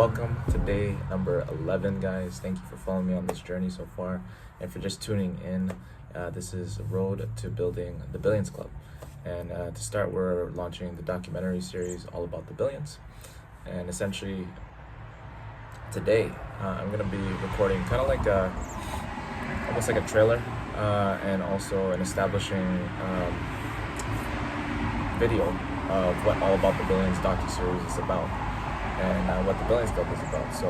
welcome to day number 11, guys. Thank you for following me on this journey so far, and for just tuning in. This is Road to Building the Billions Club, and to start, we're launching the documentary series all about the billions. And essentially, today I'm gonna be recording kind of like almost like a trailer, and also an establishing video of what All About the Billions docuseries is about, and what the Billions Club is about. So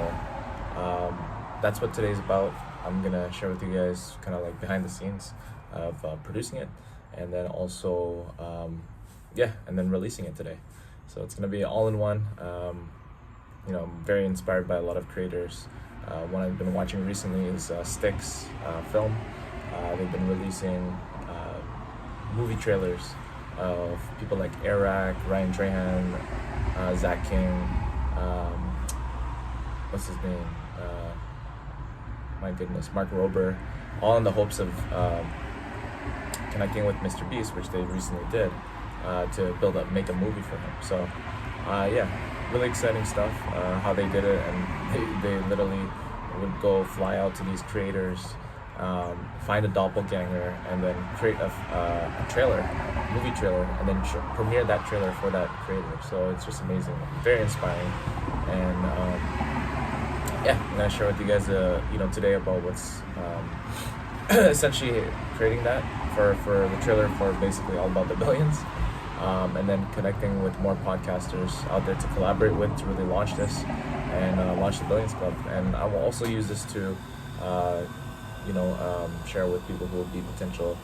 that's what today's about. I'm gonna share with you guys kind of like behind the scenes of producing it, and then also and then releasing it today. So it's gonna be all in one. I'm very inspired by a lot of creators. One I've been watching recently is Sticks Film. They've been releasing movie trailers of people like Eric, Ryan Trahan, Zach King, what's his name? My goodness, Mark Rober, all in the hopes of connecting with Mr. Beast, which they recently did, to make a movie for him. So, really exciting stuff. How they did it, and they literally would go fly out to these creators, find a doppelganger, and then create a trailer, movie trailer, and then premiere that trailer for that creator. So it's just amazing, very inspiring, and I'm gonna share with you guys today about what's essentially creating that for the trailer for basically All About the Billions, and then connecting with more podcasters out there to collaborate with to really launch this and launch the Billions Club. And I will also use this to share with people who will be potential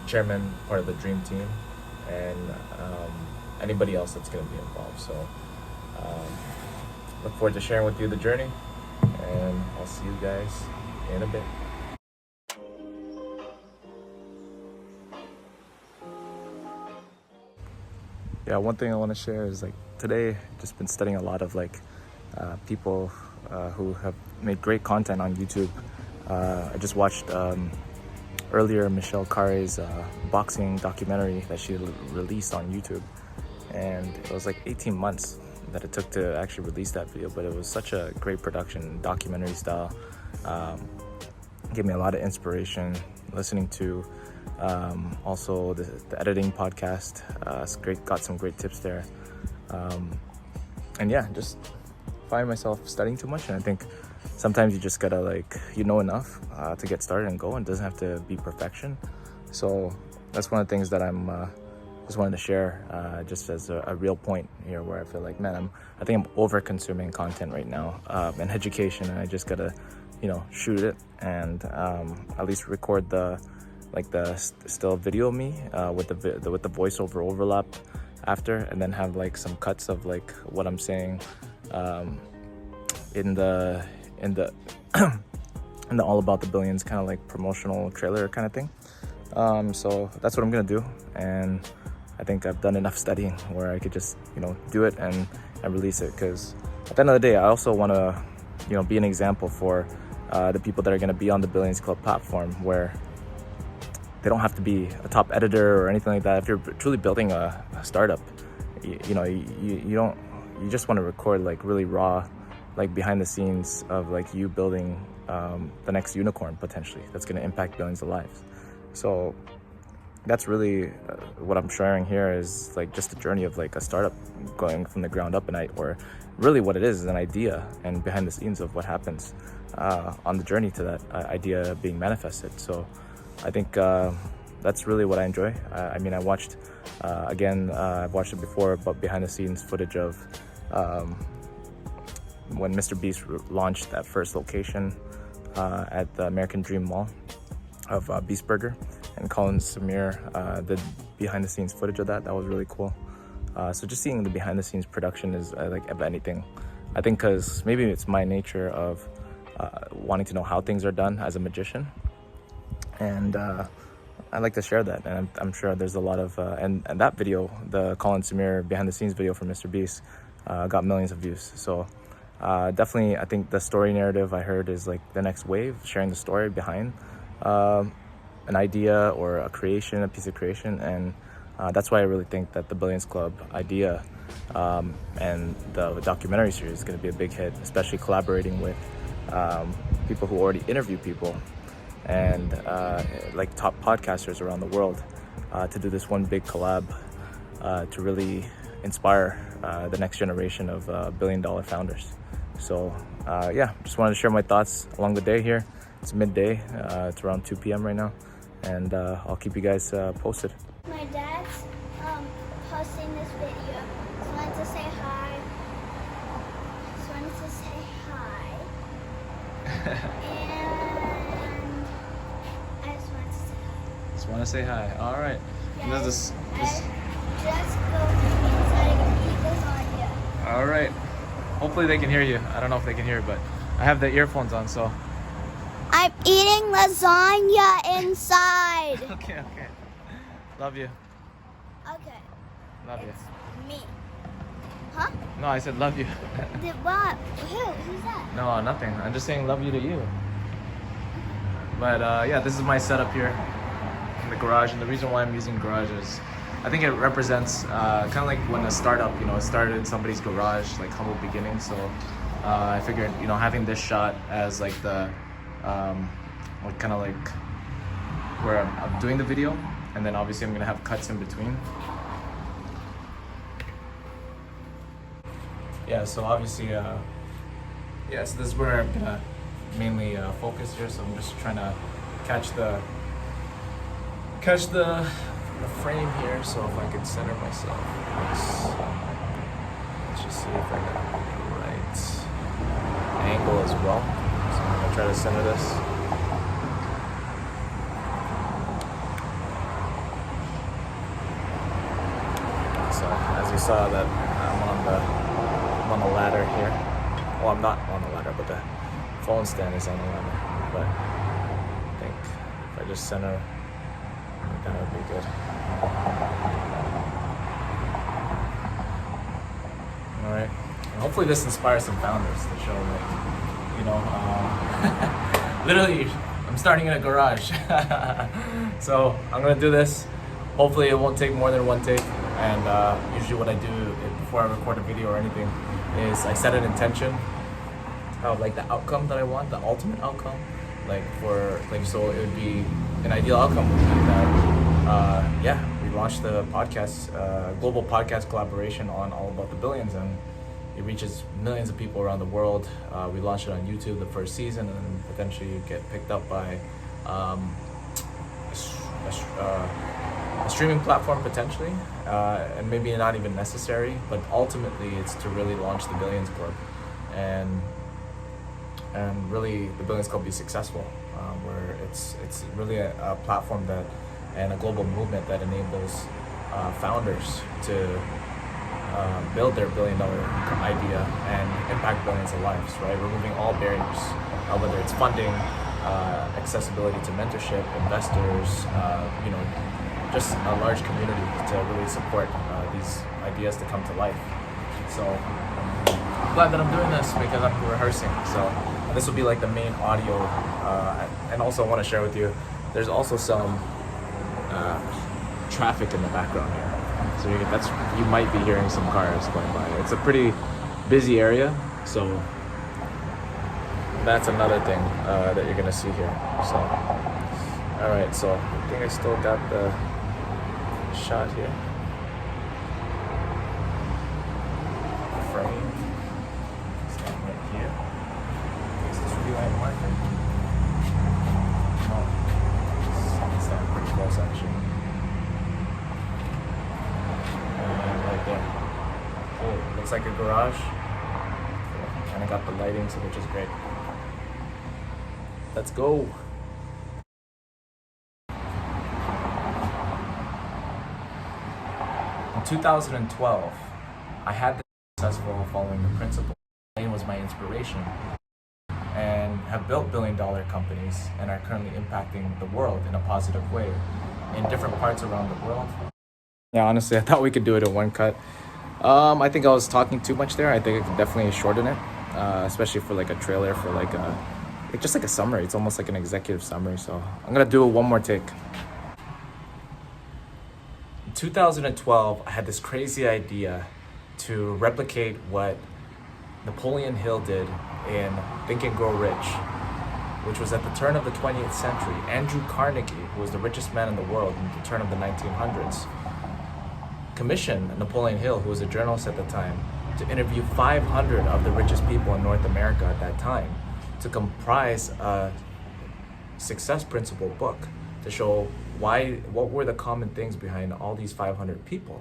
chairmen, part of the dream team, and anybody else that's going to be involved. So look forward to sharing with you the journey, and I'll see you guys in a bit. Yeah, one thing I want to share is today just been studying a lot of people who have made great content on YouTube. I just watched earlier Michelle Carre's boxing documentary that she released on YouTube, and it was 18 months that it took to actually release that video, but it was such a great production, documentary style. Gave me a lot of inspiration listening to also the editing podcast. It's great, got some great tips there, just find myself studying too much, and I think sometimes you just gotta enough to get started and go, and it doesn't have to be perfection. So that's one of the things that I'm just wanted to share, just as a real point here, where I feel I think I'm over consuming content right now, and education, and I just gotta shoot it and at least record the still video of me with the voiceover overlap after, and then have some cuts of what I'm saying in the All About the Billions kind of promotional trailer kind of thing. So that's what I'm gonna do, and I think I've done enough studying where I could just do it and release it, because at the end of the day, I also want to be an example for the people that are going to be on the Billions Club platform, where they don't have to be a top editor or anything like that. If you're truly building a startup, you just want to record really raw, behind the scenes of you building the next unicorn potentially that's going to impact billions of lives. So that's really what I'm sharing here, is just the journey of a startup going from the ground up, or really what it is an idea, and behind the scenes of what happens on the journey to that idea being manifested. So I think that's really what I enjoy. I watched I've watched it before, but behind the scenes footage of when Mr. Beast launched that first location at the American Dream Mall of Beast Burger, and Colin Samir did behind the scenes footage of that. That was really cool. So just seeing the behind the scenes production is of anything. I think because maybe it's my nature of wanting to know how things are done as a magician, and I like to share that. And I'm sure there's a lot of and that video, the Colin Samir behind the scenes video from Mr. Beast, got millions of views. So definitely, I think the story narrative I heard is the next wave, sharing the story behind an idea or a piece of creation, and That's why I really think that the Billions Club idea and the documentary series is going to be a big hit, especially collaborating with people who already interview people and like top podcasters around the world to do this one big collab to really inspire the next generation of billion-dollar founders. So yeah, just wanted to share my thoughts along the day here. It's midday, it's around 2 p.m. right now, and I'll keep you guys posted. My dad's posting this video. Just wanted to say hi. And I just wanted to say hi. Just want to say hi. All right. Yes, This. I just go inside and eat lasagna. All right. Hopefully they can hear you. I don't know if they can hear, but I have the earphones on, so. I'm eating lasagna inside. Okay. Love you. Okay. Love you. It's me. Huh? No, I said love you. Did what? Who's that? No, nothing. I'm just saying love you to you. But yeah, this is my setup here in the garage, and the reason why I'm using garage is I think it represents kind of like when a startup, started in somebody's garage, like humble beginnings. So I figured, having this shot as like the kind of like where I'm doing the video, and then obviously I'm gonna have cuts in between. Yeah, so obviously, so this is where I'm gonna mainly focus here. So I'm just trying to catch the frame here. So if I could center myself, let's just see if I got the right angle as well. So I'm gonna try to center this. So as you saw, that I'm on the ladder here. Well, I'm not on the ladder, but the phone stand is on the ladder. But I think if I just center, that would be good. All right. And hopefully this inspires some founders to show literally, I'm starting in a garage. So I'm gonna do this. Hopefully it won't take more than one take. And usually what I do before I record a video or anything is I set an intention of like the outcome that I want, the ultimate outcome. So it would be an ideal outcome would be that we launched the podcast, global podcast collaboration on All About the Billions, and it reaches millions of people around the world. We launched it on YouTube the first season, and then potentially get picked up by a streaming platform potentially, and maybe not even necessary, but ultimately it's to really launch the Billions Club and really the Billions Club be successful, where it's really a platform that and a global movement that enables founders to build their billion-dollar idea and impact billions of lives, right? Removing all barriers, whether it's funding, accessibility to mentorship, investors, just a large community to really support these ideas to come to life. So I'm glad that I'm doing this because I'm rehearsing. So this will be like the main audio, and also I want to share with you, there's also some traffic in the background here. So you might be hearing some cars going by. It's a pretty busy area, so that's another thing that you're gonna see here. So, all right. So I think I still got the shot here. Frame. Stand right here. Is this really my marker? No. It's stand pretty close actually. Right there. Oh, looks like a garage. And I got the lighting, so which is great. Let's go. In 2012, I had the successful following the principle. It was my inspiration, and have built billion-dollar companies and are currently impacting the world in a positive way in different parts around the world. Yeah, honestly, I thought we could do it in one cut. I think I was talking too much there. I think I could definitely shorten it, especially for like a trailer, for like just like a summary. It's almost like an executive summary. So I'm gonna do it one more take. In 2012, I had this crazy idea to replicate what Napoleon Hill did in Think and Grow Rich, which was at the turn of the 20th century. Andrew Carnegie, who was the richest man in the world in the turn of the 1900s, commissioned Napoleon Hill, who was a journalist at the time, to interview 500 of the richest people in North America at that time to comprise a success principle book to show what were the common things behind all these 500 people,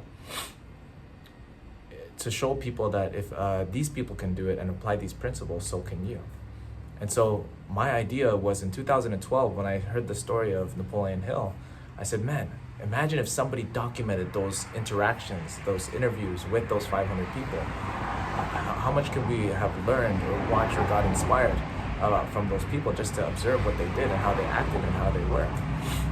to show people that if these people can do it and apply these principles, so can you. And so my idea was in 2012, when I heard the story of Napoleon Hill, I said, man, imagine if somebody documented those interactions, those interviews with those 500 people. How much could we have learned or watched or got inspired from those people just to observe what they did and how they acted and how they worked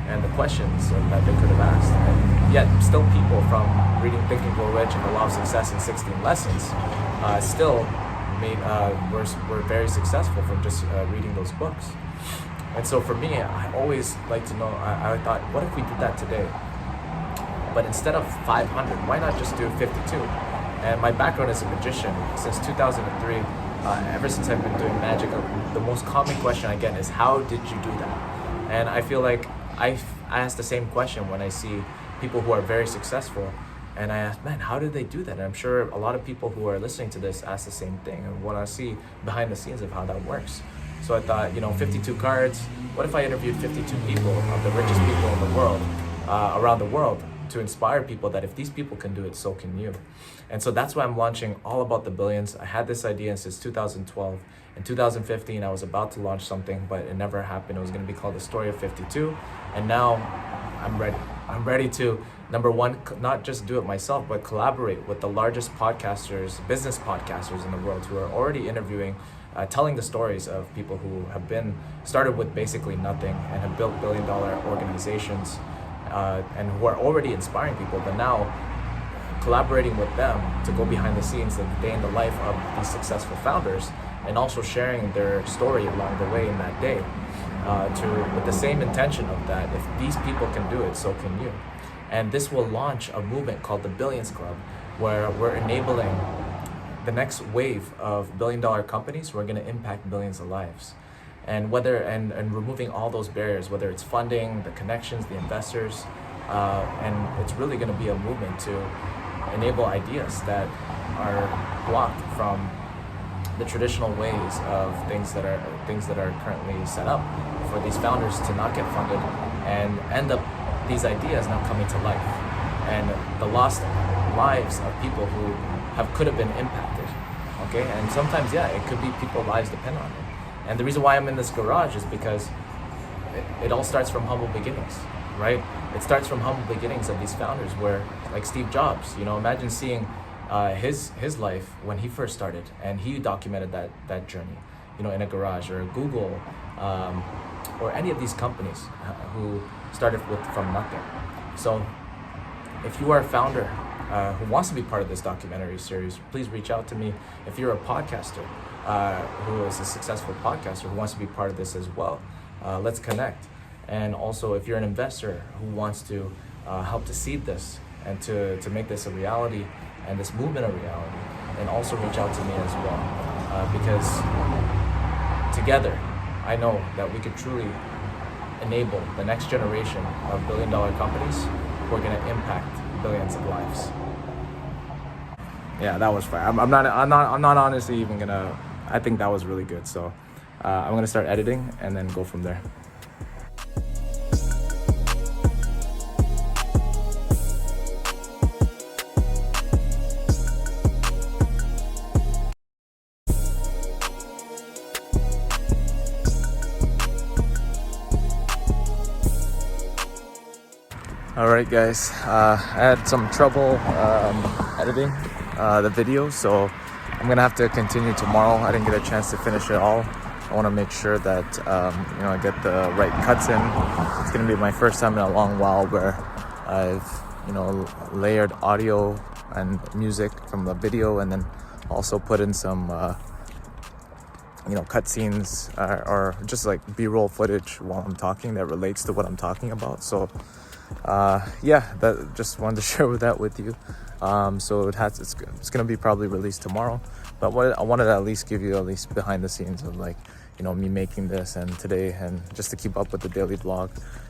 and the questions that they could have asked. And yet still people from reading Think and Grow Rich and The Law of Success in 16 Lessons still were very successful from just reading those books. And so for me, I always like to know, I thought, what if we did that today? But instead of 500, why not just do 52? And my background as a magician, since 2003, ever since I've been doing magic, the most common question I get is, how did you do that? And I feel like I ask the same question when I see people who are very successful. And I ask, man, how did they do that? And I'm sure a lot of people who are listening to this ask the same thing and want to see behind the scenes of how that works. So I thought, 52 cards, what if I interviewed 52 people of the richest people in the world, around the world, to inspire people that if these people can do it, so can you. And so that's why I'm launching All About the Billions. I had this idea since 2012. In 2015, I was about to launch something, but it never happened. It was going to be called The Story of 52. And now I'm ready. I'm ready to, number one, not just do it myself, but collaborate with the largest podcasters, business podcasters in the world who are already interviewing, telling the stories of people who have started with basically nothing and have built billion-dollar organizations and who are already inspiring people, but now collaborating with them to go behind the scenes of the day in the life of these successful founders and also sharing their story along the way in that day with the same intention of that if these people can do it, so can you. And this will launch a movement called the Billions Club, where we're enabling the next wave of billion-dollar companies who are going to impact billions of lives. And and removing all those barriers, whether it's funding, the connections, the investors, and it's really going to be a movement to enable ideas that are blocked from the traditional ways of things that are currently set up for these founders to not get funded and end up these ideas now coming to life and the lost lives of people who could have been impacted. Okay, and sometimes it could be people's lives depend on it. And the reason why I'm in this garage is because it all starts from humble beginnings, right? It starts from humble beginnings of these founders where, like Steve Jobs, imagine seeing his life when he first started and he documented that journey, in a garage, or Google, or any of these companies who started from nothing. So if you are a founder who wants to be part of this documentary series, please reach out to me. If you're a podcaster who is a successful podcaster who wants to be part of this as well, let's connect. And also, if you're an investor who wants to help to seed this and to make this a reality and this movement a reality, then also reach out to me as well. Because together, I know that we could truly enable the next generation of billion-dollar companies who are going to impact billions of lives. Yeah, that was fine. I'm not honestly even gonna. I think that was really good. So I'm gonna start editing and then go from there. All right, guys. I had some trouble editing the video, so I'm gonna have to continue tomorrow. I didn't get a chance to finish it all. I want to make sure that I get the right cuts in. It's gonna be my first time in a long while where I've layered audio and music from the video, and then also put in some cut scenes or just like B-roll footage while I'm talking that relates to what I'm talking about. So yeah, that just wanted to share that with you. So it's gonna be probably released tomorrow, but I wanted to at least give you at least behind the scenes of like, me making this and today, and just to keep up with the daily vlog.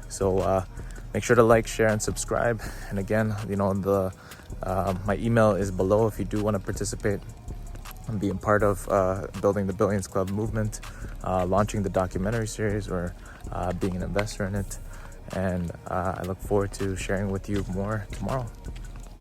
So make sure to like, share, and subscribe. And again, the my email is below if you do want to participate and being part of building the Billions Club movement, launching the documentary series, or being an investor in it. And I look forward to sharing with you more tomorrow.